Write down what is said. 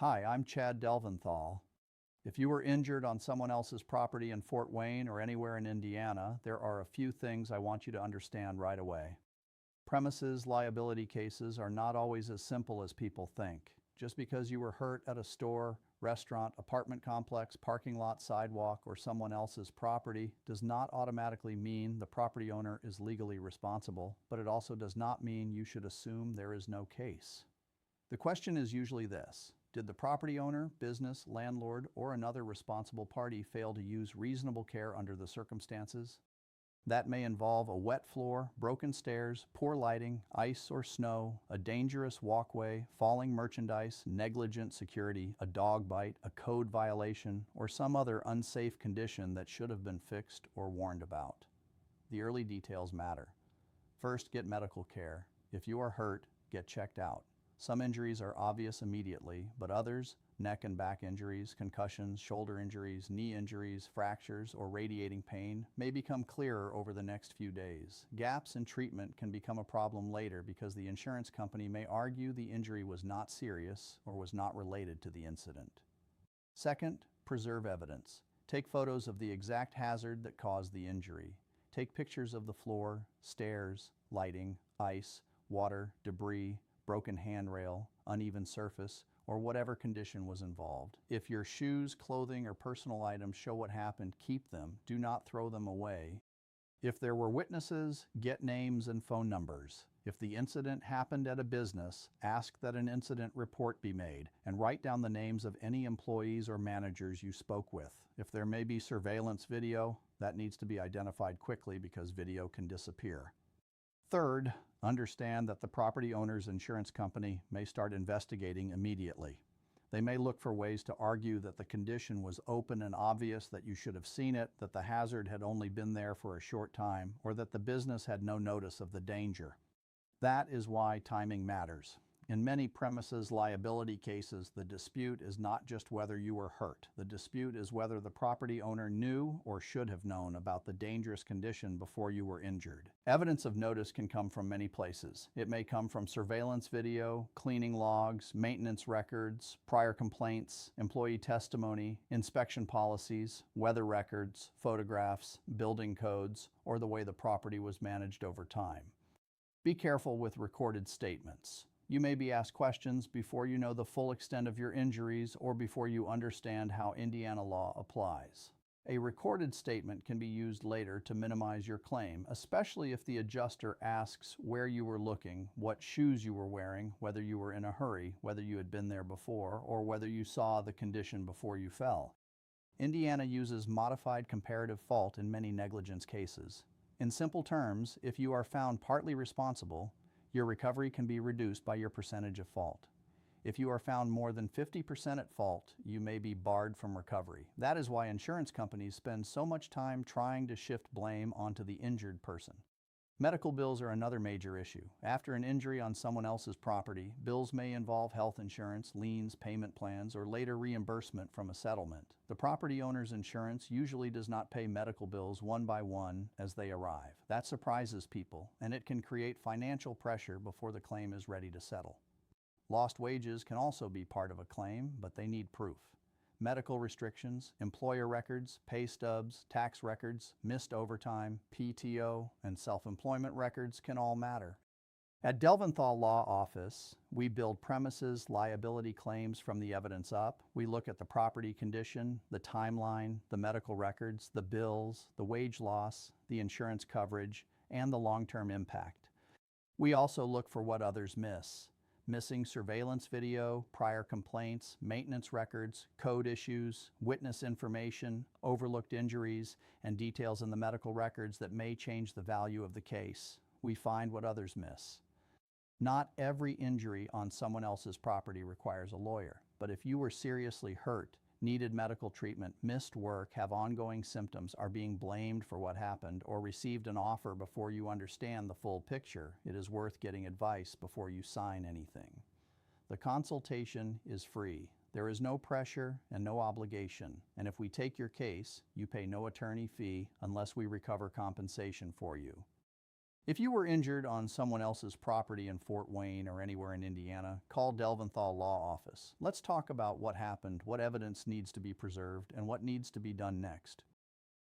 Hi, I'm Chad Delventhal. If you were injured on someone else's property in Fort Wayne or anywhere in Indiana, there are a few things I want you to understand right away. Premises liability cases are not always as simple as people think. Just because you were hurt at a store, restaurant, apartment complex, parking lot, sidewalk, or someone else's property does not automatically mean the property owner is legally responsible, but it also does not mean you should assume there is no case. The question is usually this: did the property owner, business, landlord, or another responsible party fail to use reasonable care under the circumstances? That may involve a wet floor, broken stairs, poor lighting, ice or snow, a dangerous walkway, falling merchandise, negligent security, a dog bite, a code violation, or some other unsafe condition that should have been fixed or warned about. The early details matter. First, get medical care. If you are hurt, get checked out. Some injuries are obvious immediately, but others, neck and back injuries, concussions, shoulder injuries, knee injuries, fractures, or radiating pain, may become clearer over the next few days. Gaps in treatment can become a problem later because the insurance company may argue the injury was not serious or was not related to the incident. Second, preserve evidence. Take photos of the exact hazard that caused the injury. Take pictures of the floor, stairs, lighting, ice, water, debris, broken handrail, uneven surface, or whatever condition was involved. If your shoes, clothing, or personal items show what happened, keep them. Do not throw them away. If there were witnesses, get names and phone numbers. If the incident happened at a business, ask that an incident report be made and write down the names of any employees or managers you spoke with. If there may be surveillance video, that needs to be identified quickly because video can disappear. Third, understand that the property owner's insurance company may start investigating immediately. They may look for ways to argue that the condition was open and obvious, that you should have seen it, that the hazard had only been there for a short time, or that the business had no notice of the danger. That is why timing matters. In many premises liability cases, the dispute is not just whether you were hurt. The dispute is whether the property owner knew or should have known about the dangerous condition before you were injured. Evidence of notice can come from many places. It may come from surveillance video, cleaning logs, maintenance records, prior complaints, employee testimony, inspection policies, weather records, photographs, building codes, or the way the property was managed over time. Be careful with recorded statements. You may be asked questions before you know the full extent of your injuries or before you understand how Indiana law applies. A recorded statement can be used later to minimize your claim, especially if the adjuster asks where you were looking, what shoes you were wearing, whether you were in a hurry, whether you had been there before, or whether you saw the condition before you fell. Indiana uses modified comparative fault in many negligence cases. In simple terms, if you are found partly responsible, your recovery can be reduced by your percentage of fault. If you are found more than 50% at fault, you may be barred from recovery. That is why insurance companies spend so much time trying to shift blame onto the injured person. Medical bills are another major issue. After an injury on someone else's property, bills may involve health insurance, liens, payment plans, or later reimbursement from a settlement. The property owner's insurance usually does not pay medical bills one by one as they arrive. That surprises people, and it can create financial pressure before the claim is ready to settle. Lost wages can also be part of a claim, but they need proof. Medical restrictions, employer records, pay stubs, tax records, missed overtime, PTO, and self-employment records can all matter. At Delventhal Law Office, we build premises liability claims from the evidence up. We look at the property condition, the timeline, the medical records, the bills, the wage loss, the insurance coverage, and the long-term impact. We also look for what others miss. Missing surveillance video, prior complaints, maintenance records, code issues, witness information, overlooked injuries, and details in the medical records that may change the value of the case. We find what others miss. Not every injury on someone else's property requires a lawyer, but if you were seriously hurt, needed medical treatment, missed work, have ongoing symptoms, are being blamed for what happened, or received an offer before you understand the full picture, it is worth getting advice before you sign anything. The consultation is free. There is no pressure and no obligation, and if we take your case, you pay no attorney fee unless we recover compensation for you. If you were injured on someone else's property in Fort Wayne or anywhere in Indiana, call Delventhal Law Office. Let's talk about what happened, what evidence needs to be preserved, and what needs to be done next.